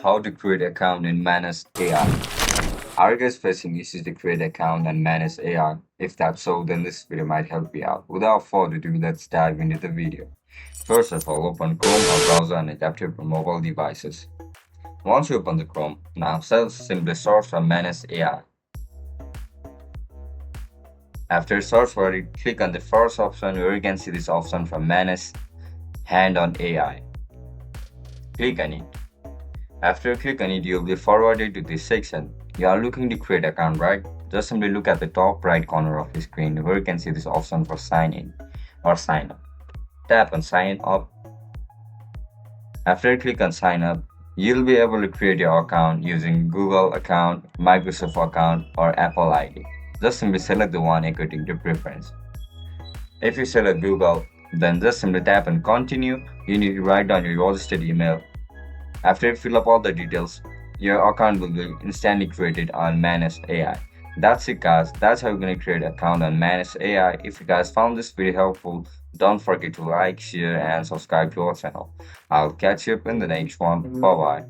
How to create account in Manus AI. Are you guys facing issues to create account and manage AI? If that's so, then this video might help you out. Without further ado, let's dive into the video. First of all, open Chrome or browser and adapt it for mobile devices. Once you open the Chrome, now simply search for Manus AI. After search for it, click on the first option where you can see this option from Manus Hand on AI. Click on it. After you click on it, you'll be forwarded to this section. You are looking to create account, right? Just simply look at the top right corner of the screen where you can see this option for sign in or sign up. Tap on sign up. After you click on sign up, you'll be able to create your account using Google account, Microsoft account, or Apple ID. Just simply select the one according to preference. If you select Google, then just simply tap on continue. You need to write down your registered email. After you fill up all the details, your account will be instantly created on Manus AI. That's it guys, that's how you're going to create an account on Manus AI. If you guys found this video helpful, don't forget to like, share and subscribe to our channel. I'll catch you up in the next one. Bye bye.